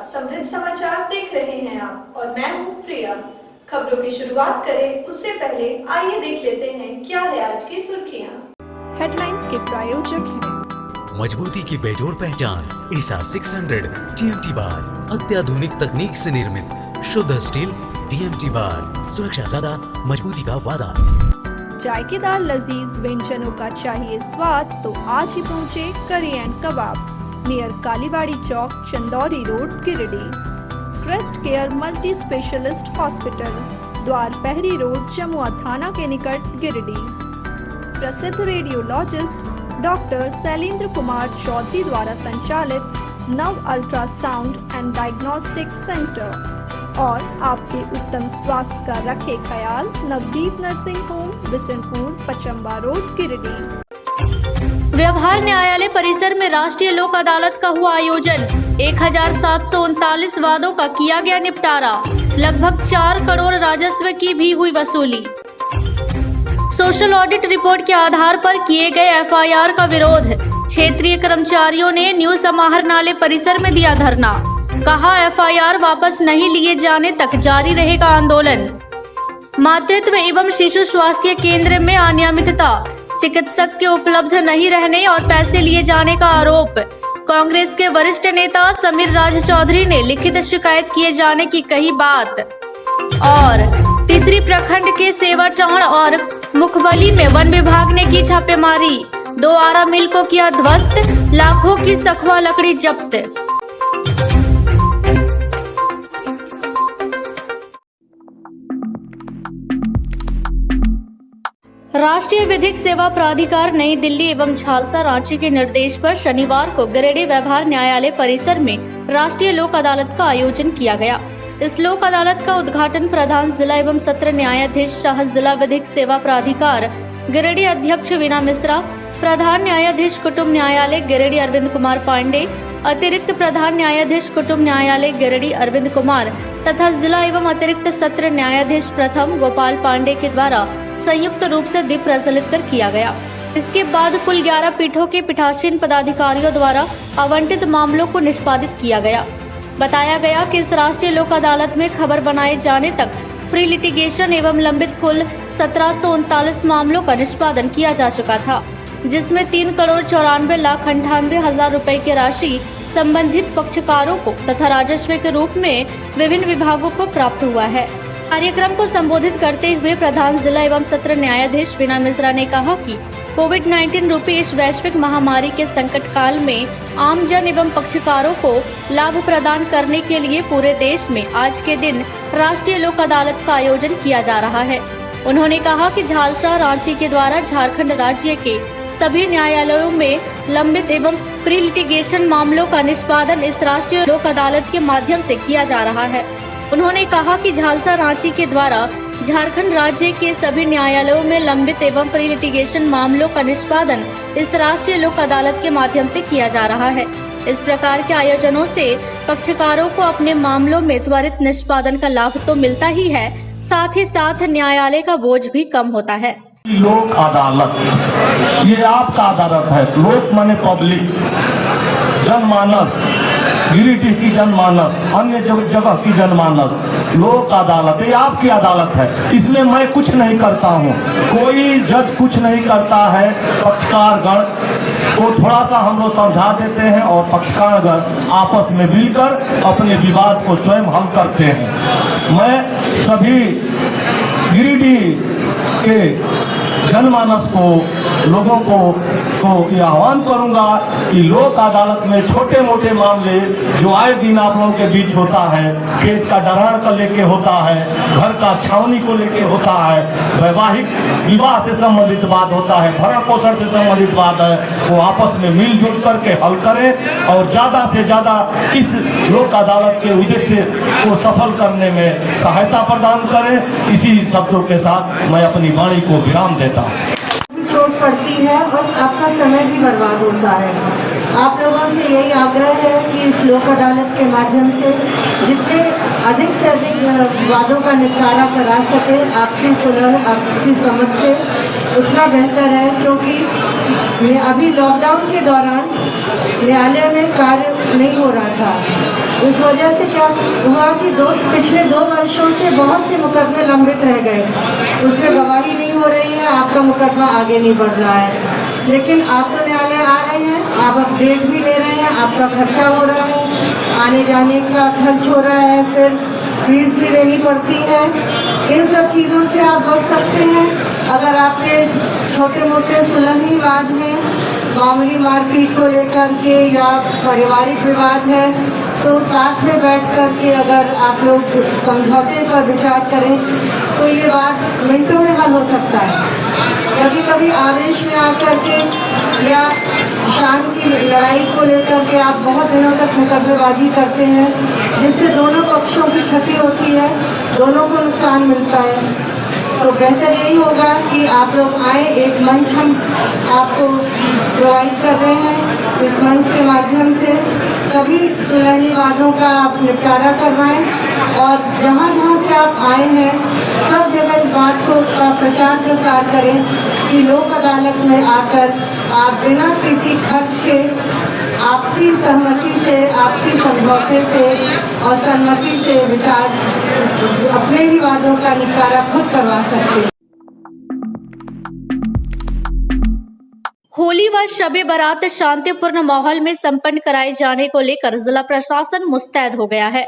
समृद्ध समाचार देख रहे हैं आप और मैं हूँ प्रिया। खबरों की शुरुआत करें उससे पहले आइए देख लेते हैं क्या है आज की सुर्खियाँ। हेडलाइंस के प्रायोजक हैं मजबूती की बेजोड़ पहचान ईसा 600 TMT बार, अत्याधुनिक तकनीक से निर्मित शुद्ध स्टील TMT बार, सुरक्षा ज्यादा मजबूती का वादा। जायकेदार लजीज व्यंजनों का चाहिए स्वाद तो आज ही पहुँचे curry and kebab near Kalibari Chowk, Chandauri road, Giridih. Crest Care multi specialist hospital, Dwar Pahari road, Jamua थाना के निकट, गिरिडीह। प्रसिद्ध रेडियोलॉजिस्ट डॉक्टर शैलेंद्र कुमार चौधरी द्वारा संचालित नव अल्ट्रासाउंड एंड डायग्नोस्टिक सेंटर और आपके उत्तम स्वास्थ्य का रखे ख्याल Navdeep nursing home, Bishanpur, Pachamba road, Giridih. व्यवहार न्यायालय परिसर में राष्ट्रीय लोक अदालत का हुआ आयोजन। 1739 वादों का किया गया निपटारा। लगभग 4 करोड़ राजस्व की भी हुई वसूली। सोशल ऑडिट रिपोर्ट के आधार पर किए गए FIR का विरोध। क्षेत्रीय कर्मचारियों ने न्यू समाहरणालय परिसर में दिया धरना। कहा FIR वापस नहीं लिए जाने तक जारी रहेगा आंदोलन। मातृत्व एवं शिशु स्वास्थ्य केंद्र में अनियमितता, चिकित्सक के उपलब्ध नहीं रहने और पैसे लिए जाने का आरोप। कांग्रेस के वरिष्ठ नेता समीर राज चौधरी ने लिखित शिकायत किए जाने की कही बात। और तीसरी प्रखंड के सेवाटाण और मुखबली में वन विभाग ने की छापेमारी। 2 आरा मिल को किया ध्वस्त, लाखों की सखुआ लकड़ी जब्त। राष्ट्रीय विधिक सेवा प्राधिकार नई दिल्ली एवं झालसा रांची के निर्देश पर शनिवार को गिरिडीह व्यवहार न्यायालय परिसर में राष्ट्रीय लोक अदालत का आयोजन किया गया। इस लोक अदालत का उद्घाटन प्रधान जिला एवं सत्र न्यायाधीश शाह जिला विधिक सेवा प्राधिकार गिरिडीह अध्यक्ष वीणा मिश्रा, प्रधान न्यायाधीश कुटुंब न्यायालय गिरिडीह अरविंद कुमार पांडे, अतिरिक्त प्रधान न्यायाधीश कुटुंब न्यायालय गिरिडीह अरविंद कुमार तथा जिला एवं अतिरिक्त सत्र न्यायाधीश प्रथम गोपाल पांडे के द्वारा संयुक्त रूप से दीप प्रज्वलित कर किया गया। इसके बाद कुल 11 पीठों के पीठासीन पदाधिकारियों द्वारा आवंटित मामलों को निष्पादित किया गया। बताया गया कि इस राष्ट्रीय लोक अदालत में खबर बनाए जाने तक फ्री लिटिगेशन एवं लंबित कुल 1739 मामलों का निष्पादन किया जा चुका था, जिसमें 3,94,98,000 रुपए की राशि संबंधित पक्षकारों को तथा राजस्व के रूप में विभिन्न विभागों को प्राप्त हुआ है। कार्यक्रम को संबोधित करते हुए प्रधान जिला एवं सत्र न्यायाधीश वीणा मिश्रा ने कहा कि कोविड-19 रूपी इस वैश्विक महामारी के संकट काल में आम जन एवं पक्षकारों को लाभ प्रदान करने के लिए पूरे देश में आज के दिन राष्ट्रीय लोक अदालत का आयोजन किया जा रहा है। उन्होंने कहा कि झालसा रांची के द्वारा झारखंड राज्य के सभी न्यायालयों में लंबित एवं प्री लिटिगेशन मामलों का निष्पादन इस राष्ट्रीय लोक अदालत के माध्यम से किया जा रहा है। उन्होंने कहा कि झालसा रांची के द्वारा झारखंड राज्य के सभी न्यायालयों में लंबित एवं प्री लिटिगेशन मामलों का निष्पादन इस राष्ट्रीय लोक अदालत के माध्यम से किया जा रहा है। इस प्रकार के आयोजनों से पक्षकारों को अपने मामलों में त्वरित निष्पादन का लाभ तो मिलता ही है, साथ ही साथ न्यायालय का बोझ भी कम होता है। लोक अदालत ये आपका अदालत है। लोक माने पब्लिक, जनमानस, गिरिडीह की जनमानस, अन्य जगह की जनमानस। लोक अदालत ये आपकी अदालत है। इसमें मैं कुछ नहीं करता हूँ, कोई जज कुछ नहीं करता है। पक्षकारगण को थोड़ा सा हम लोग समझा देते हैं और पक्षकारगण आपस में मिलकर अपने विवाद को स्वयं हल करते हैं। मैं सभी गिरिडीह के जनमानस को, लोगों को ये आह्वान करूंगा कि लोक अदालत में छोटे मोटे मामले जो आए दिन आप लोगों के बीच होता है, खेत का डरार का लेके होता है, घर का छावनी को लेके होता है, वैवाहिक विवाह से संबंधित बात होता है, भरण पोषण से संबंधित बात है, वो आपस में मिलजुल करके हल करें और ज़्यादा से ज़्यादा इस लोक अदालत के उद्देश्य को सफल करने में सहायता प्रदान करें। इसी शब्दों के साथ मैं अपनी वाणी को विराम देता हूँ। चोट पड़ती है और आपका समय भी बर्बाद होता है। आप लोगों से यही आग्रह है कि इस लोक अदालत के माध्यम से जितने अधिक से अधिक वादों का निपटारा करा सके आपसी सुलह, आपसी समझ से, उतना बेहतर है, क्योंकि अभी लॉकडाउन के दौरान न्यायालय में कार्य नहीं हो रहा था। इस वजह से क्या हुआ कि पिछले 2 वर्षों से बहुत से मुकदमे लंबित रह गए, उसमें गवाही नहीं हो रही है, आपका मुकदमा आगे नहीं बढ़ रहा है। लेकिन आप तो न्यायालय आ रहे हैं, आप अपडेट भी ले रहे हैं, आपका खर्चा हो रहा है, आने जाने का खर्च हो रहा है, फिर फीस भी देनी पड़ती है। इन सब चीज़ों से आप बच सकते हैं। अगर आपके छोटे मोटे सुलह विवाद हैं, मामूली मारपीट को लेकर के या पारिवारिक विवाद है, तो साथ में बैठ कर के अगर आप लोग समझौते पर विचार करें तो ये बात मिनटों में हल हो सकता है। कभी कभी आवेश में आकर के या शान की लड़ाई को लेकर के आप बहुत दिनों तक मुकदमेबाजी करते हैं, जिससे दोनों पक्षों की क्षति होती है, दोनों को नुकसान मिलता है। तो बेहतर यही होगा कि आप लोग आए, एक मंच हम आपको प्रोवाइड कर रहे हैं। इस मंच के माध्यम से सभी सुलह वादों का आप निपटारा करवाएं और जहाँ जहाँ से आप आए हैं सब जगह इस बात को का प्रचार प्रसार करें कि लोक अदालत में आकर आप बिना किसी खर्च के आपसी सहमति से, आपसी समझौते से और सहमति से विचार अपने ही वादों का निपटारा खुद करवा सकते हैं। होली व शबे बारात शांतिपूर्ण माहौल में संपन्न कराए जाने को लेकर जिला प्रशासन मुस्तैद हो गया है।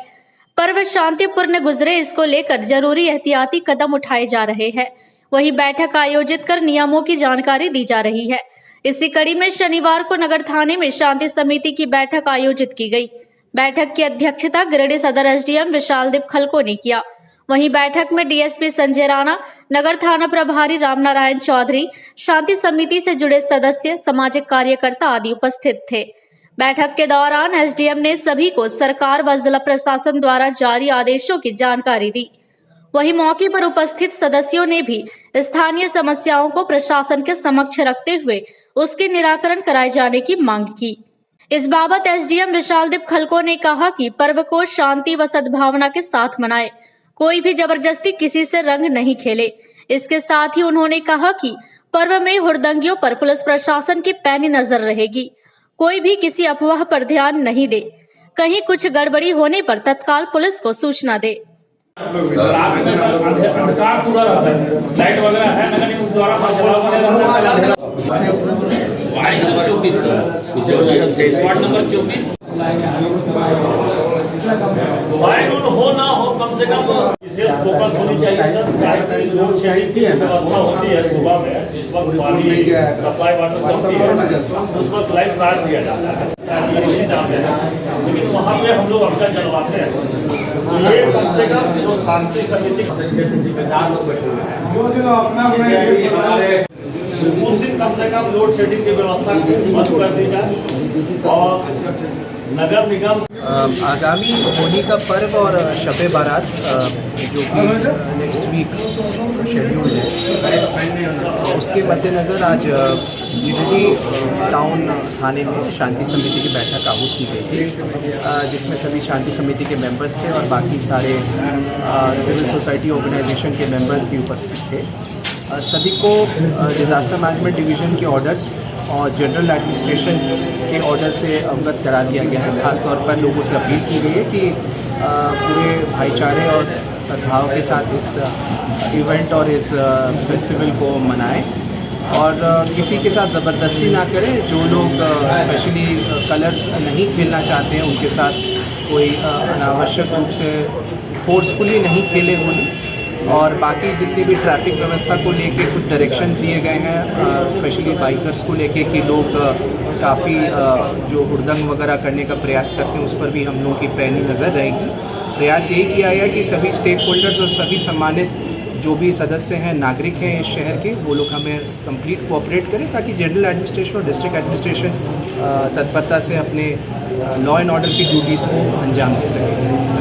पर्व शांतिपूर्ण गुजरे, इसको लेकर जरूरी एहतियाती कदम उठाए जा रहे हैं। वहीं बैठक आयोजित कर नियमों की जानकारी दी जा रही है। इसी कड़ी में शनिवार को नगर थाने में शांति समिति की बैठक आयोजित की गई। बैठक की अध्यक्षता गिरिडीह सदर एसडीएम विशालदीप खलको ने किया। वहीं बैठक में डीएसपी संजय राणा, नगर थाना प्रभारी रामनारायण चौधरी, शांति समिति से जुड़े सदस्य, सामाजिक कार्यकर्ता आदि उपस्थित थे। बैठक के दौरान एसडीएम ने सभी को सरकार व जिला प्रशासन द्वारा जारी आदेशों की जानकारी दी। वहीं मौके पर उपस्थित सदस्यों ने भी स्थानीय समस्याओं को प्रशासन के समक्ष रखते हुए उसके निराकरण कराए जाने की मांग की। इस बाबत एसडीएम विशालदीप खलको ने कहा कि पर्व को शांति व सद्भावना के साथ मनाएं, कोई भी जबरदस्ती किसी से रंग नहीं खेले। इसके साथ ही उन्होंने कहा कि पर्व में हुड़दंगियों पर पुलिस प्रशासन की पैनी नजर रहेगी। कोई भी किसी अफवाह पर ध्यान नहीं दे, कहीं कुछ गड़बड़ी होने पर तत्काल पुलिस को सूचना दे। अंधकार पूरा रहता है, लाइट वगैरह है नगर निगम द्वारा वार्ड नंबर 24 वार्ड नंबर 24 हो ना हो कम से कम विशेष फोकस होनी चाहिए सर। रोड शेयरिंग की व्यवस्था होती है सुबह में, जिस वक्त पानी सप्लाई वाटर चलती है उस वक्त लाइट काट दिया जाता है, ये नहीं जानते हैं, लेकिन वहाँ पे हम लोग अक्सर चलवाते हैं। तो ये कम से कम जो शांति समिति जिम्मेदार लोग बैठे हुए हैं, उस दिन कम से कम लोड शेडिंग की व्यवस्था बंद कर दी जाए और नगर निगम आगामी होली का पर्व और शबे बारात जो कि नेक्स्ट वीक शेड्यूल है, उसके मद्देनज़र आज गिरिडीह टाउन थाने में शांति समिति की बैठक आहूत की गई थी, जिसमें सभी शांति समिति के मेंबर्स थे और बाकी सारे सिविल सोसाइटी ऑर्गेनाइजेशन के मेंबर्स भी उपस्थित थे। सभी को डिज़ास्टर मैनेजमेंट डिवीज़न के ऑर्डर्स और जनरल एडमिनिस्ट्रेशन के ऑर्डर से अवगत करा दिया गया है। ख़ास तौर पर लोगों से अपील की गई है कि पूरे भाईचारे और सद्भाव के साथ इस इवेंट और इस फेस्टिवल को मनाएं और किसी के साथ ज़बरदस्ती ना करें। जो लोग स्पेशली कलर्स नहीं खेलना चाहते हैं उनके साथ कोई अनावश्यक रूप से फोर्सफुली नहीं खेले होली। और बाकी जितनी भी ट्रैफिक व्यवस्था को लेके कुछ डायरेक्शंस दिए गए हैं, स्पेशली बाइकर्स को लेके कि लोग काफ़ी जो हुड़दंग वगैरह करने का प्रयास करते हैं उस पर भी हम लोगों की पैनी नज़र रहेगी। प्रयास यही किया गया कि सभी स्टेक होल्डर्स और सभी सम्मानित जो भी सदस्य हैं, नागरिक हैं इस शहर के, वो लोग हमें कंप्लीट कोऑपरेट करें ताकि जनरल एडमिनिस्ट्रेशन और डिस्ट्रिक्ट एडमिनिस्ट्रेशन तत्परता से अपने लॉ एंड ऑर्डर की ड्यूटीज़ को अंजाम दे सकें।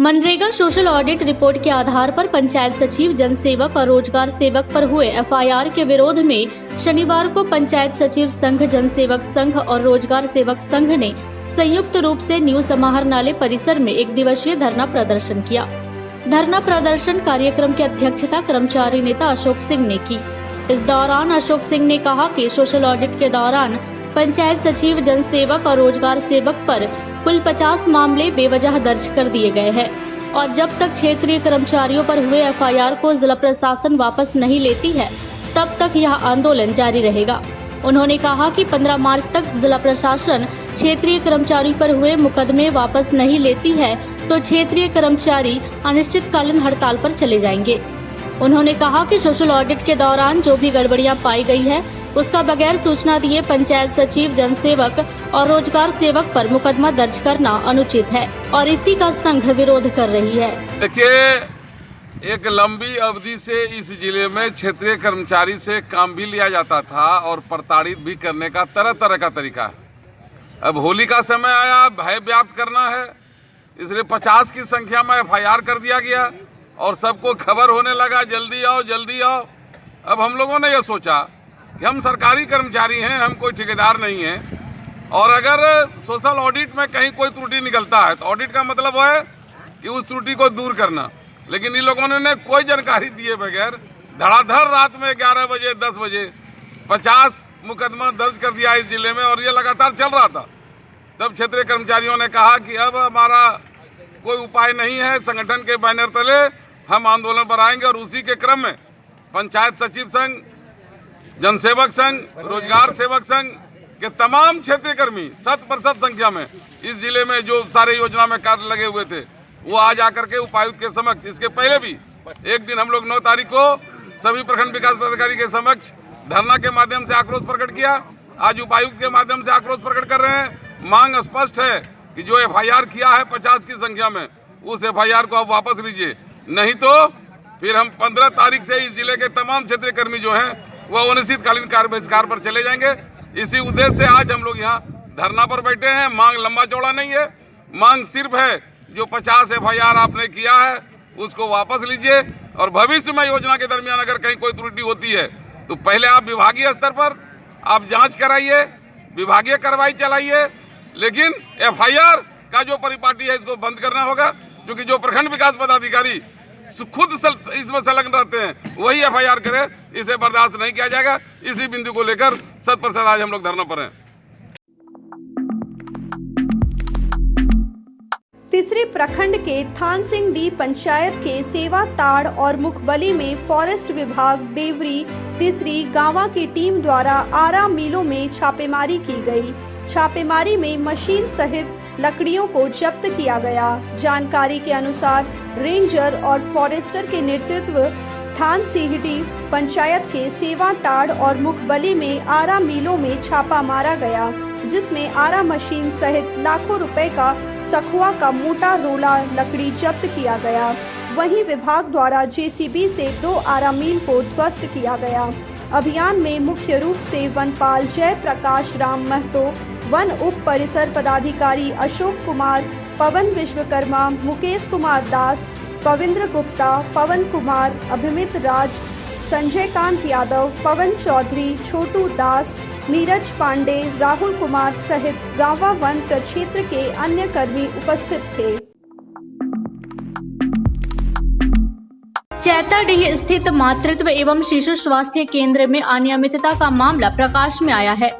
मनरेगा सोशल ऑडिट रिपोर्ट के आधार पर पंचायत सचिव, जनसेवक और रोजगार सेवक पर हुए एफआईआर के विरोध में शनिवार को पंचायत सचिव संघ, जनसेवक संघ और रोजगार सेवक संघ ने संयुक्त रूप से न्यू समाहरणालय परिसर में 1 दिवसीय धरना प्रदर्शन किया। धरना प्रदर्शन कार्यक्रम की अध्यक्षता कर्मचारी नेता अशोक सिंह ने की। इस दौरान अशोक सिंह ने कहा कि सोशल ऑडिट के दौरान पंचायत सचिव, जनसेवक और रोजगार सेवक पर कुल 50 मामले बेवजह दर्ज कर दिए गए हैं और जब तक क्षेत्रीय कर्मचारियों पर हुए एफआईआर को जिला प्रशासन वापस नहीं लेती है तब तक यह आंदोलन जारी रहेगा। उन्होंने कहा कि 15 मार्च तक जिला प्रशासन क्षेत्रीय कर्मचारियों पर हुए मुकदमे वापस नहीं लेती है तो क्षेत्रीय कर्मचारी अनिश्चितकालीन हड़ताल पर चले जाएंगे। उन्होंने कहा कि सोशल ऑडिट के दौरान जो भी गड़बड़ियां पाई गई है उसका बगैर सूचना दिए पंचायत सचिव, जनसेवक और रोजगार सेवक पर मुकदमा दर्ज करना अनुचित है और इसी का संघ विरोध कर रही है। देखिए, एक लंबी अवधि से इस जिले में क्षेत्रीय कर्मचारी से काम भी लिया जाता था और प्रताड़ित भी करने का तरह तरह का तरीका है। अब होली का समय आया, भय व्याप्त करना है, इसलिए 50 की संख्या में एफआईआर कर दिया गया और सबको खबर होने लगा जल्दी आओ जल्दी आओ। अब हम लोगों ने यह सोचा कि हम सरकारी कर्मचारी हैं, हम कोई ठेकेदार नहीं हैं और अगर सोशल ऑडिट में कहीं कोई त्रुटि निकलता है तो ऑडिट का मतलब है कि उस त्रुटि को दूर करना। लेकिन इन लोगों ने कोई जानकारी दिए बगैर धड़ाधड़ रात में 11 बजे 10 बजे 50 मुकदमा दर्ज कर दिया इस जिले में और ये लगातार चल रहा था। तब क्षेत्रीय कर्मचारियों ने कहा कि अब हमारा कोई उपाय नहीं है, संगठन के बैनर तले हम आंदोलन पर आएंगे और उसी के क्रम में पंचायत सचिव संघ, जनसेवक संघ, रोजगार सेवक संघ के तमाम क्षेत्रीय कर्मी 100% संख्या में इस जिले में जो सारे योजना में कार्य लगे हुए थे वो आज आकर के उपायुक्त के समक्ष, इसके पहले भी एक दिन हम लोग 9 तारीख को सभी प्रखंड विकास पदाधिकारी के समक्ष धरना के माध्यम से आक्रोश प्रकट किया। आज उपायुक्त के माध्यम से आक्रोश प्रकट कर रहे हैं। मांग स्पष्ट है कि जो एफआईआर किया है 50 की संख्या में उस एफआईआर को आप वापस लीजिए, नहीं तो फिर हम 15 तारीख से इस जिले के तमाम क्षेत्रीय कर्मी जो हैं वह अनिश्चितकालीन कार्य बहिष्कार पर चले जाएंगे। इसी उद्देश्य से आज हम लोग यहाँ धरना पर बैठे हैं। मांग लंबा चौड़ा नहीं है, मांग सिर्फ है जो 50 एफआईआर आपने किया है उसको वापस लीजिए और भविष्य में योजना के दरमियान अगर कहीं कोई त्रुटि होती है तो पहले आप विभागीय स्तर पर आप जांच कराइए, विभागीय कार्रवाई चलाइए, लेकिन एफआईआर का जो परिपाटी है इसको बंद करना होगा, क्योंकि जो प्रखंड विकास पदाधिकारी खुद इसमें संलग्न रहते हैं वही एफआईआर करे, इसे बर्दाश्त नहीं किया जाएगा। इसी बिंदु को लेकर 100% आज हम लोग धरना पर हैं। तीसरे प्रखंड के थानसिंह डी पंचायत के सेवा ताड़ और मुखबली में फॉरेस्ट विभाग देवरी तीसरी गांवा की टीम द्वारा आरा मिलों में छापेमारी की गई। छापेमारी में मशीन सहित लकड़ियों को जब्त किया गया। जानकारी के अनुसार रेंजर और फॉरेस्टर के नेतृत्व थानसिंह पंचायत के सेवा ताड़ और मुखबली में आरा मिलों में छापा मारा गया, जिसमें आरा मशीन सहित लाखों रुपए का सखुआ का मोटा रोला लकड़ी जब्त किया गया। वहीं विभाग द्वारा जेसीबी से 2 आरा मिल को ध्वस्त किया गया। अभियान में मुख्य रूप से वनपाल जय प्रकाश राम महतो, वन उप परिसर पदाधिकारी अशोक कुमार, पवन विश्वकर्मा, मुकेश कुमार दास, पविंद्र गुप्ता, पवन कुमार, अभिमित राज, संजय कांत यादव, पवन चौधरी, छोटू दास, नीरज पांडे, राहुल कुमार सहित गांवा वन प्रक्षेत्र के अन्य कर्मी उपस्थित थे। चैताडीह स्थित मातृत्व एवं शिशु स्वास्थ्य केंद्र में अनियमितता का मामला प्रकाश में आया है।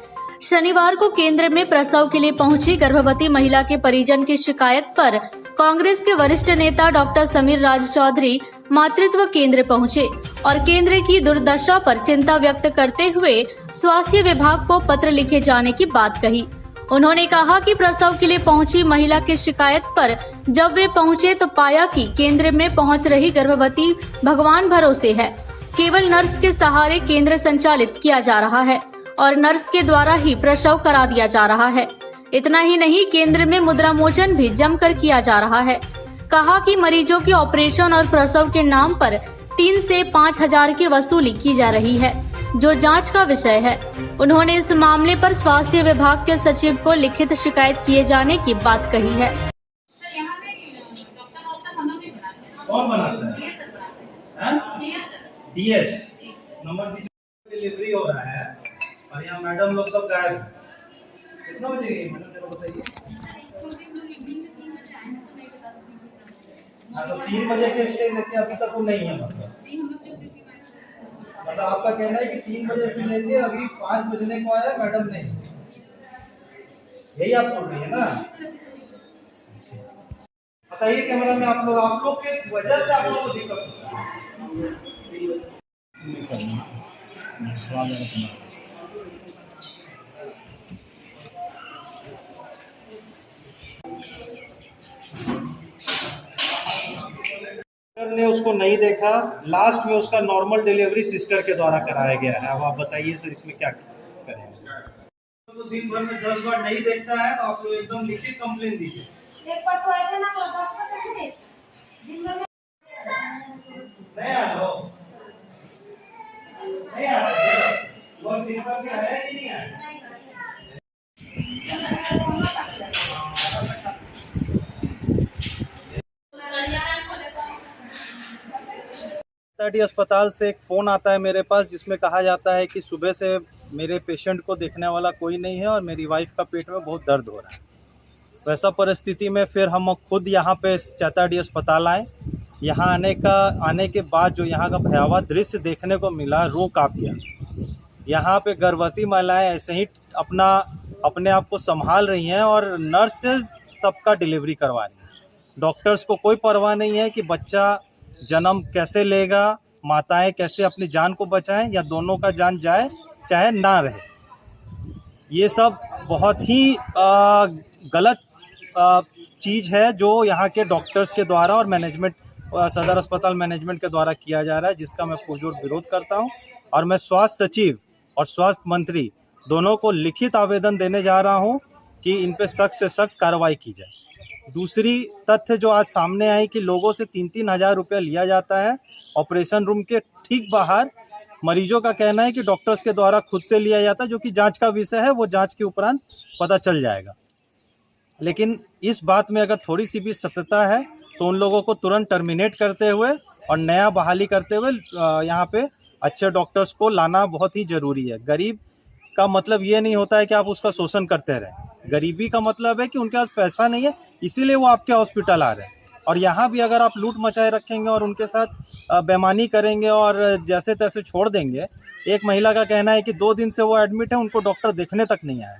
शनिवार को केंद्र में प्रसव के लिए पहुंची गर्भवती महिला के परिजन की शिकायत पर कांग्रेस के वरिष्ठ नेता डॉक्टर समीर राज चौधरी मातृत्व केंद्र पहुंचे और केंद्र की दुर्दशा पर चिंता व्यक्त करते हुए स्वास्थ्य विभाग को पत्र लिखे जाने की बात कही। उन्होंने कहा कि प्रसव के लिए पहुंची महिला की शिकायत पर जब वे पहुंचे तो पाया कि केंद्र में पहुंच रही गर्भवती भगवान भरोसे है। केवल नर्स के सहारे केंद्र संचालित किया जा रहा है और नर्स के द्वारा ही प्रसव करा दिया जा रहा है। इतना ही नहीं, केंद्र में मुद्रा मोचन भी जमकर किया जा रहा है। कहा कि मरीजों के ऑपरेशन और प्रसव के नाम पर 3 से 5 हजार की वसूली की जा रही है, जो जांच का विषय है। उन्होंने इस मामले पर स्वास्थ्य विभाग के सचिव को लिखित शिकायत किए जाने की बात कही है। कौन बनाता है? डीएस नंबर डिलीवरी हो रहा है और यहाँ मैडम लोग सब गायब हैं। कितना बजे गई मैडम, जरा बताइए। हाँ, तो 3 बजे से लेके अभी तक वो नहीं है। मतलब आपका कहना है कि 3 बजे से लेके अभी 5 बजने को आया, मैडम नहीं। यही आप बोल रही है ना? बताइए कैमरा में आप लोग के वजह से आप लोगों को दिक्कत होता है। डॉक्टर ने उसको नहीं देखा, लास्ट में उसका नॉर्मल डिलीवरी सिस्टर के द्वारा कराया गया है। अब आप बताइए सर इसमें क्या करें? तो दिन भर में 10 बार नहीं देखता है तो आप लोग एकदम लिखित कंप्लेन दीजिए। एक बार तो ऐसे ना 10 बार कैसे दिन भर में नहीं आ रहा नहीं आ रहा वो सिंपल क्या है कि नहीं है? अस्पताल से एक फ़ोन आता है मेरे पास जिसमें कहा जाता है कि सुबह से मेरे पेशेंट को देखने वाला कोई नहीं है और मेरी वाइफ का पेट में बहुत दर्द हो रहा है। तो ऐसा परिस्थिति में फिर हम खुद यहाँ पे चैताडी अस्पताल आए। यहाँ आने के बाद जो यहाँ का भयावह दृश्य देखने को मिला, रूह काँप गया। यहाँ पे गर्भवती महिलाएं ऐसे ही अपने आप को संभाल रही हैं और नर्सेज सबका डिलीवरी करवा रही हैं। डॉक्टर्स को कोई परवाह नहीं है कि बच्चा जन्म कैसे लेगा, माताएं कैसे अपनी जान को बचाएं या दोनों का जान जाए चाहे ना रहे। ये सब बहुत ही गलत चीज़ है जो यहाँ के डॉक्टर्स के द्वारा और मैनेजमेंट सदर अस्पताल मैनेजमेंट के द्वारा किया जा रहा है, जिसका मैं पुरजोर विरोध करता हूँ। और मैं स्वास्थ्य सचिव और स्वास्थ्य मंत्री दोनों को लिखित आवेदन देने जा रहा हूँ कि इन पे सख्त से सख्त कार्रवाई की जाए। दूसरी तथ्य जो आज सामने आई कि लोगों से 3-3 हज़ार रुपया लिया जाता है ऑपरेशन रूम के ठीक बाहर। मरीजों का कहना है कि डॉक्टर्स के द्वारा खुद से लिया जाता है, जो कि जांच का विषय है, वो जांच के उपरांत पता चल जाएगा। लेकिन इस बात में अगर थोड़ी सी भी सत्यता है तो उन लोगों को तुरंत टर्मिनेट करते हुए और नया बहाली करते हुए यहाँ पे अच्छे डॉक्टर्स को लाना बहुत ही ज़रूरी है। गरीब का मतलब ये नहीं होता है कि आप उसका शोषण करते रहें। गरीबी का मतलब है कि उनके पास पैसा नहीं है, इसीलिए वो आपके हॉस्पिटल आ रहे हैं। और यहाँ भी अगर आप लूट मचाए रखेंगे और उनके साथ बेईमानी करेंगे और जैसे तैसे छोड़ देंगे। एक महिला का कहना है कि 2 दिन से वो एडमिट है, उनको डॉक्टर देखने तक नहीं आया।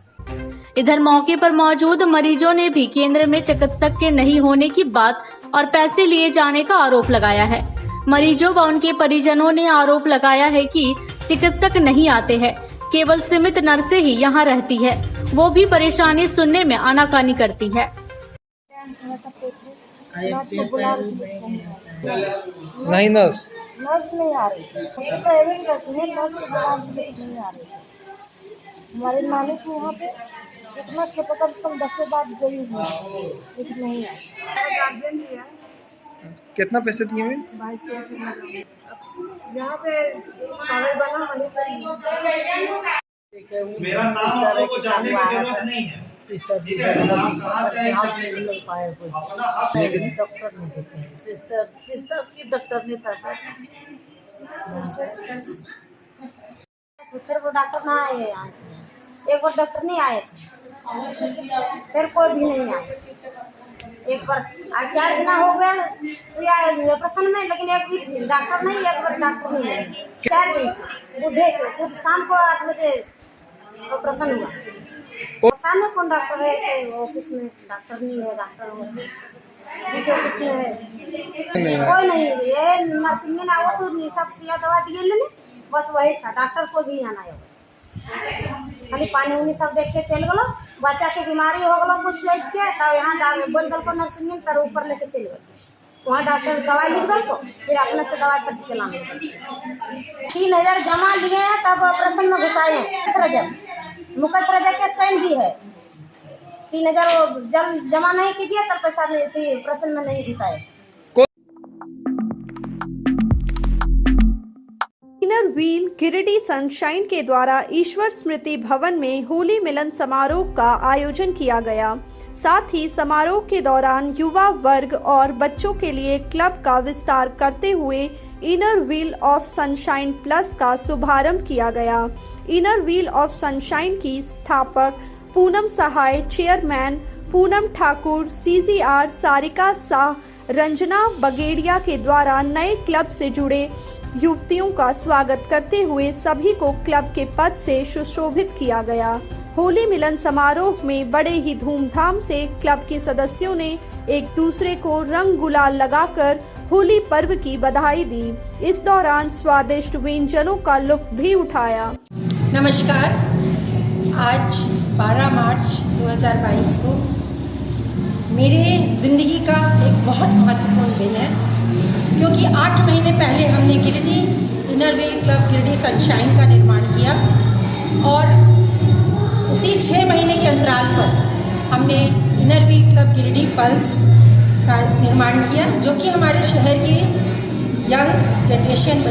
इधर मौके पर मौजूद मरीजों ने भी केंद्र में चिकित्सक के नहीं होने की बात और पैसे लिए जाने का आरोप लगाया है। मरीजों व उनके परिजनों ने आरोप लगाया है कि चिकित्सक नहीं आते हैं, केवल सीमित नर्सें ही यहाँ रहती है, वो भी परेशानी सुनने में आनाकानी करती है। नहीं नर्स नहीं आ रही, तो एडमिट करती है, नर्स को बुला के नहीं आ रही। हमारे नानी के यहाँ पे इतना खेपा कम से कम 10 बार गई हुई लेकिन नहीं आई। गार्जियन भी है। कितना पैसे दिए हुए? 2200 यहाँ पे कागज बना मेरा नाम आप लोगों को जानने की जरूरत नहीं है। ठीक है, नाम कहाँ से है अपना हक है। डॉक्टर नहीं देते, सिस्टर की डॉक्टर नहीं था सर। तो फिर वो डॉक्टर ना आए यहाँ, एक बार डॉक्टर नहीं आए, फिर कोई भी नहीं आए। एक बार आज 4 दिन हो गए ऑपरेशन में, लेकिन एक भी डॉक्टर नहीं, एक बार डॉक्टर नहीं है। 4 दिन से बुधे के खुद शाम को 8 बजे ऑपरेशन हुआ। पता नहीं कौन डॉक्टर है, ऐसे ऑफिस में डॉक्टर नहीं है, डॉक्टर बीच ऑफिस में है कोई नहीं है। ये नर्सिंग में ना वो तो सब सुइया दवा दिए लेने, बस वही सा डॉक्टर को भी आना है। खाली पानी उनी सब देख के चल गलो, बच्चा के बीमारी हो गलो कुछ सोच के, तब यहाँ बोल दल को नर्सिंग में तर ऊपर लेके चल गए। वहाँ डॉक्टर दवाई लिख दल को, फिर अपने से दवाई खरीद के लाना। 3000 जमा लिए हैं, तब ऑपरेशन में घुसाए हैं। मुकेश रजक के साइन भी है। 3000 वो जमा नहीं कीजिए तब पैसा ऑपरेशन में नहीं घुसाए। इनर व्हील गिरिडीह सनशाइन के द्वारा ईश्वर स्मृति भवन में होली मिलन समारोह का आयोजन किया गया। साथ ही समारोह के दौरान युवा वर्ग और बच्चों के लिए क्लब का विस्तार करते हुए inner wheel of sunshine plus का शुभारंभ किया गया। इनर व्हील ऑफ सनशाइन की स्थापक पूनम सहाय, चेयरमैन पूनम ठाकुर, CCR सारिका शाह, रंजना बगेड़िया के द्वारा नए क्लब से जुड़े युवतियों का स्वागत करते हुए सभी को क्लब के पद से सुशोभित किया गया। होली मिलन समारोह में बड़े ही धूमधाम से क्लब के सदस्यों ने एक दूसरे को रंग गुलाल लगाकर होली पर्व की बधाई दी। इस दौरान स्वादिष्ट व्यंजनों का लुत्फ भी उठाया। नमस्कार, आज 12 मार्च 2022 को मेरे ज़िंदगी का एक बहुत महत्वपूर्ण दिन है, क्योंकि 8 महीने पहले हमने Giridih inner Wheel Club Giridih sunshine का निर्माण किया और उसी 6 महीने के अंतराल पर हमने inner Wheel Club Giridih pulse का निर्माण किया, जो कि हमारे शहर के यंग जनरेशन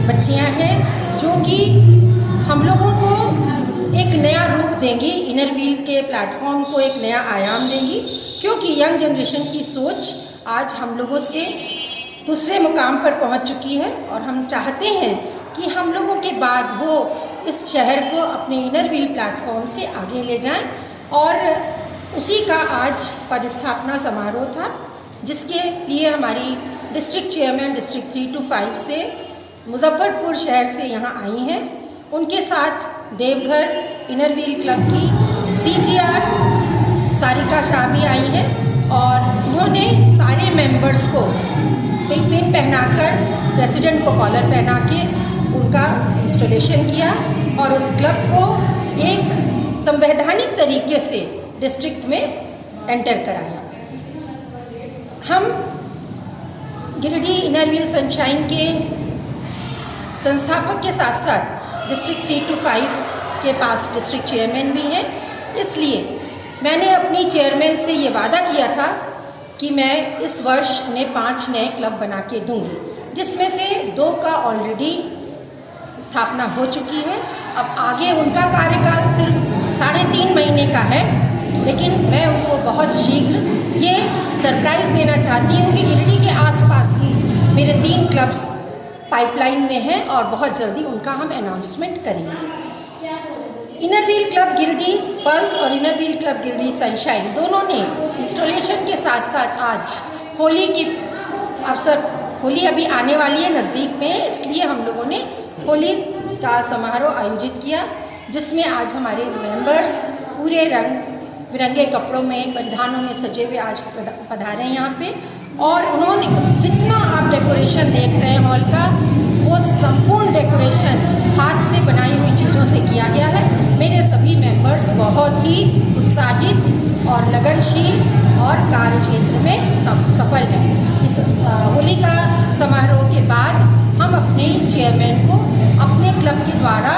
बच्चियां हैं, जो कि हम लोगों को एक नया रूप देंगी, इनर व्हील के प्लेटफॉर्म को एक नया आयाम देंगी, क्योंकि यंग जनरेशन की सोच आज हम लोगों से दूसरे मुकाम पर पहुंच चुकी है और हम चाहते हैं कि हम लोगों के बाद वो इस शहर को अपने इनर व्हील प्लेटफॉर्म से आगे ले जाएं। और उसी का आज पदस्थापना समारोह था, जिसके लिए हमारी डिस्ट्रिक्ट चेयरमैन डिस्ट्रिक्ट 3 to 5 से मुजफ्फरपुर शहर से यहाँ आई हैं। उनके साथ देवघर इनर व्हील क्लब की CGR सारिका शाह भी आई हैं और उन्होंने सारे मेंबर्स को पिन पहनाकर प्रेसिडेंट को कॉलर पहना के उनका इंस्टॉलेशन किया और उस क्लब को एक संवैधानिक तरीके से डिस्ट्रिक्ट में एंटर कराया। हम गिरिडीह इनर व्हील सनशाइन के संस्थापक के साथ साथ डिस्ट्रिक्ट 3 to 5 के पास डिस्ट्रिक्ट चेयरमैन भी हैं, इसलिए मैंने अपनी चेयरमैन से ये वादा किया था कि मैं इस वर्ष उन्हें 5 नए क्लब बना के दूंगी, जिसमें से 2 का ऑलरेडी स्थापना हो चुकी है। अब आगे उनका कार्यकाल सिर्फ 3.5 महीने का है, लेकिन मैं उनको बहुत शीघ्र ये सरप्राइज़ देना चाहती हूँ कि गिरिडीह के आसपास की मेरे 3 क्लब्स पाइपलाइन में हैं और बहुत जल्दी उनका हम अनाउंसमेंट करेंगे। Inner Wheel Club Giridih Pulse और Inner Wheel Club Giridih Sunshine दोनों ने इंस्टॉलेशन के साथ साथ आज होली की अवसर, होली अभी आने वाली है, नज़दीक में है, इसलिए हम लोगों ने होली का समारोह आयोजित किया, जिसमें आज हमारे मेंबर्स पूरे रंग बिरंगे कपड़ों में, बंधानों में सजे हुए आज पधारे हैं यहाँ पे। और उन्होंने जितना आप डेकोरेशन देख रहे हैं हॉल का, वो संपूर्ण डेकोरेशन हाथ से बनाई हुई चीज़ों से किया गया है। मेरे सभी मेंबर्स बहुत ही उत्साहित और लगनशील और कार्य क्षेत्र में सफल हैं। इस होली का समारोह के बाद हम अपने चेयरमैन को अपने क्लब के द्वारा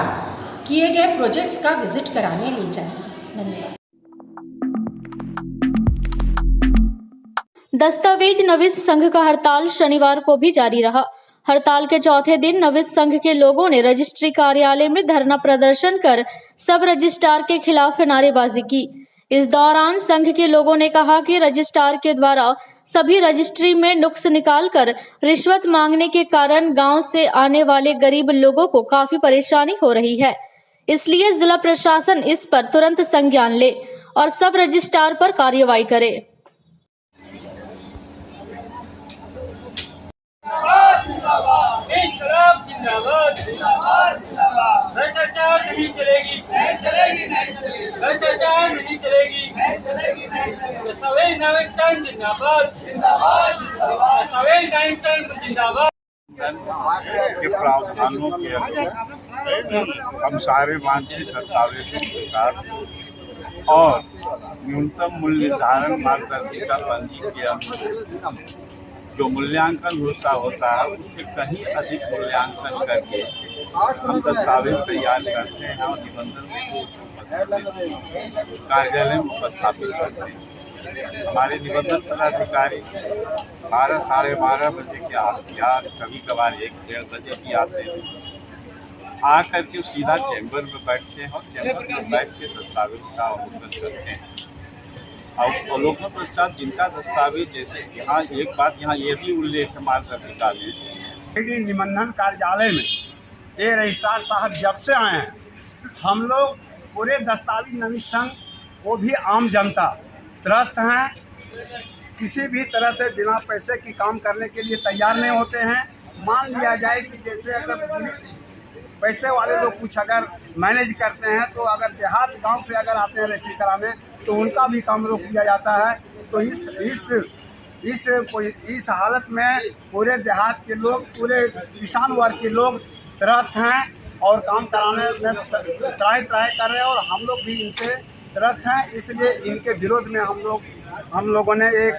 किए गए प्रोजेक्ट्स का विजिट कराने ले जाएंगे। धन्यवाद। दस्तावेज नविस संघ का हड़ताल शनिवार को भी जारी रहा। हड़ताल के चौथे दिन नविस संघ के लोगों ने रजिस्ट्री कार्यालय में धरना प्रदर्शन कर सब रजिस्ट्रार के खिलाफ नारेबाजी की। इस दौरान संघ के लोगों ने कहा कि रजिस्ट्रार के द्वारा सभी रजिस्ट्री में नुक्स निकालकर रिश्वत मांगने के कारण गांव से आने वाले गरीब लोगों को काफी परेशानी हो रही है, इसलिए जिला प्रशासन इस पर तुरंत संज्ञान ले और सब रजिस्ट्रार पर कार्रवाई करे। इंकलाब जिंदाबाद, भ्रष्टाचार नहीं चलेगी, भ्रष्टाचार नहीं चलेगी, दस्तावेज नाविस्तान जिंदाबाद, दस्तावेज नाविस्तान जिंदाबाद। के प्रावधानों के अनुसार हम सारे वांछित दस्तावेजों के साथ और न्यूनतम मूल्य निर्धारण मार्गदर्शिका पंजी के अनुसार जो मूल्यांकन होता है उससे कहीं अधिक मूल्यांकन करके हम दस्तावेज तैयार करते हैं और निबंधन कार्यालय में उपस्थापित करते हैं। हमारे निबंधन पदाधिकारी 12 साढ़े 12 बजे के या कभी कभार 1-1:30 बजे भी आते हैं, आकर के सीधा चैम्बर में बैठते हैं और चैम्बर में बैठ के दस्तावेज का अवलोकन करते हैं। और अवलोकन पश्चात जिनका दस्तावेज, जैसे यहाँ एक बात यहाँ ये भी उल्लेख है मार्गदर्शिका में, निबंधन कार्यालय में ये रजिस्ट्रार साहब जब से आए हैं, हम लोग पूरे दस्तावेज नवीस संघ, वो भी आम जनता त्रस्त हैं, किसी भी तरह से बिना पैसे की काम करने के लिए तैयार नहीं होते हैं। मान लिया जाए कि जैसे अगर पैसे वाले लोग कुछ अगर मैनेज करते हैं तो अगर देहात गांव से अगर आते हैं रजिस्ट्री कराने तो उनका भी काम रोक दिया जाता है। तो इस हालत में पूरे देहात के लोग, पूरे किसान वर्ग के लोग त्रस्त हैं और काम कराने में ट्राई कर रहे हैं और हम लोग भी इनसे त्रस्त हैं। इसलिए इनके विरोध में हम लोगों ने एक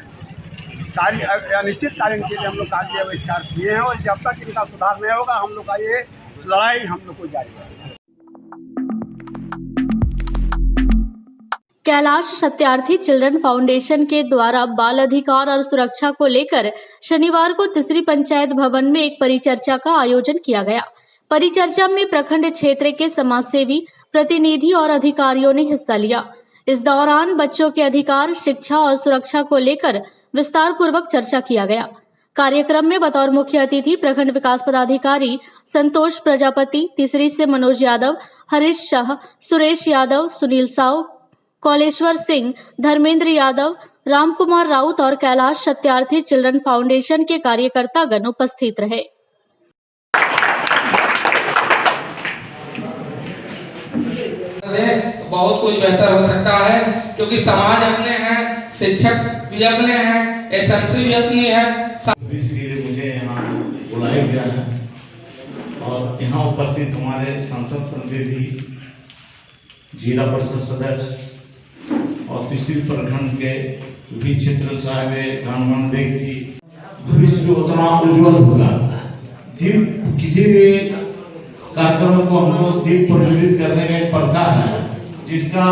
अनिश्चितकालीन के लिए हम लोग कार्य बहिष्कार किए हैं और जब तक इनका सुधार नहीं होगा हम लोग का ये लड़ाई हम लोग को जारी है। कैलाश सत्यार्थी चिल्ड्रन फाउंडेशन के द्वारा बाल अधिकार और सुरक्षा को लेकर शनिवार को तीसरी पंचायत भवन में एक परिचर्चा का आयोजन किया गया। परिचर्चा में प्रखंड क्षेत्र के समाजसेवी, प्रतिनिधि और अधिकारियों ने हिस्सा लिया। इस दौरान बच्चों के अधिकार, शिक्षा और सुरक्षा को लेकर विस्तार पूर्वक चर्चा किया गया। कार्यक्रम में बतौर मुख्य अतिथि प्रखंड विकास पदाधिकारी संतोष प्रजापति, तीसरी से मनोज यादव, हरीश शाह, सुरेश यादव, सुनील साव, कौलेश्वर सिंह, धर्मेंद्र यादव, रामकुमार राउत और कैलाश सत्यार्थी चिल्ड्रन फाउंडेशन के कार्यकर्तागण उपस्थित रहे। बहुत कुछ बेहतर हो सकता है क्योंकि समाज अपने हैं, शिक्षक भी अपने हैं, एसएमसी भी अपनी है। इसलिए मुझे यहाँ बुलाया गया है और यहाँ उपस्थित हमारे सांसद प्रतिनिधि, जिला परिषद सदस्य और तीसरी प्रखंड के भी क्षेत्र साहब गांव की भविष्य भी उतना उज्जवल होगा। किसी भी कार्यक्रम को हम लोग दीप प्रज्वलित करने में प्रथा है जिसका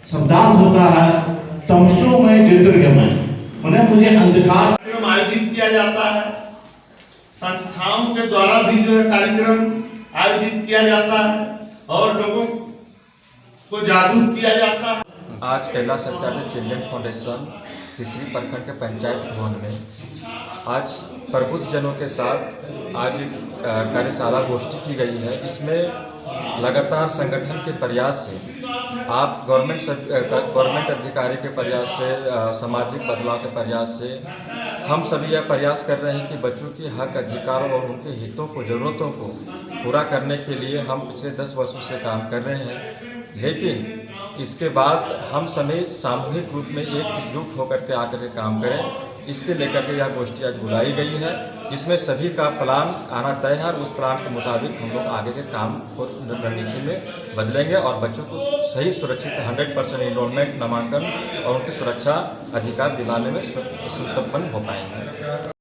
शब्दार्थ होता है तमसो में ज्योतिर्गमय, उन्हें मुझे अंधकार कार्यक्रम आयोजित किया जाता है। संस्थाओं के द्वारा भी जो है कार्यक्रम आयोजित किया जाता है और लोगों को जागरूक किया जाता है। आज कैलाश सत्यार्थी चिल्ड्रन फाउंडेशन तीसरी प्रखंड के पंचायत भवन में आज प्रबुद्ध जनों के साथ आज कार्यशाला गोष्ठी की गई है, जिसमें लगातार संगठन के प्रयास से आप गवर्नमेंट अधिकारी के प्रयास से, सामाजिक बदलाव के प्रयास से हम सभी यह प्रयास कर रहे हैं कि बच्चों के हक, अधिकार और उनके हितों को, ज़रूरतों को पूरा करने के लिए हम पिछले 10 वर्षों से काम कर रहे हैं। लेकिन इसके बाद हम सभी सामूहिक रूप में एकजुट होकर के आकर के काम करें, इसके लेकर के यह गोष्ठी आज बुलाई गई है, जिसमें सभी का प्लान आना तय है और उस प्लान के मुताबिक हम लोग आगे के काम को रणनीति में बदलेंगे और बच्चों को सही सुरक्षित 100% इनरोलमेंट, नामांकन और उनकी सुरक्षा अधिकार दिलाने में सुसंपन्न हो पाएंगे।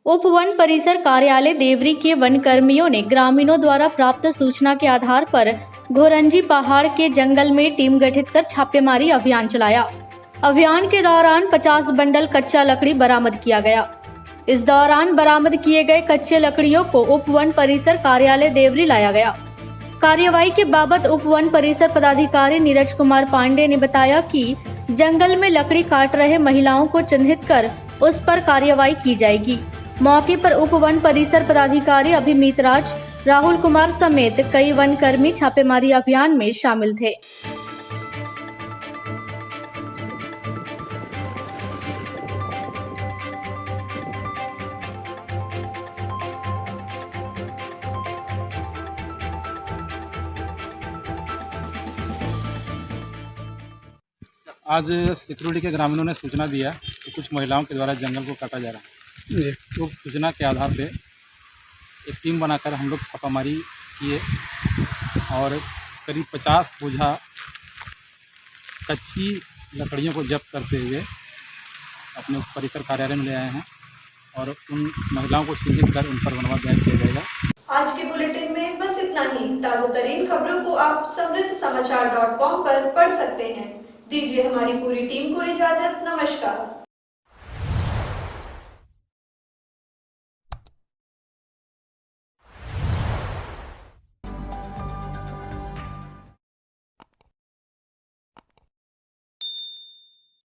उप वन परिसर कार्यालय देवरी के वन कर्मियों ने ग्रामीणों द्वारा प्राप्त सूचना के आधार पर घोरंजी पहाड़ के जंगल में टीम गठित कर छापेमारी अभियान चलाया। अभियान के दौरान 50 बंडल कच्चा लकड़ी बरामद किया गया। इस दौरान बरामद किए गए कच्चे लकड़ियों को उप वन परिसर कार्यालय देवरी लाया गया। कार्यवाही के बाबत उप वन परिसर पदाधिकारी नीरज कुमार पांडे ने बताया कि जंगल में लकड़ी काट रहे महिलाओं को चिन्हित कर उस पर कार्यवाही की जाएगी। मौके पर उप वन परिसर पदाधिकारी अभिमीत राज, राहुल कुमार समेत कई वन कर्मी छापेमारी अभियान में शामिल थे। आज सिक्योरिटी के ग्रामीणों ने सूचना दिया कि कुछ महिलाओं के द्वारा जंगल को काटा जा रहा है। तो सूचना के आधार पे एक टीम बनाकर हम लोग छापामारी किए और करीब 50 बोझा कच्ची लकड़ियों को जब्त करते हुए अपने परिसर कार्यालय में ले आए हैं और उन महिलाओं को चिन्हित कर उन पर वनवाद दायर किया जाएगा। आज के बुलेटिन में बस इतना ही। ताज़ा तरीन खबरों को आप समृद्धसमाचार.com पर पढ़ सकते हैं। दीजिए हमारी पूरी टीम को इजाजत। नमस्कार।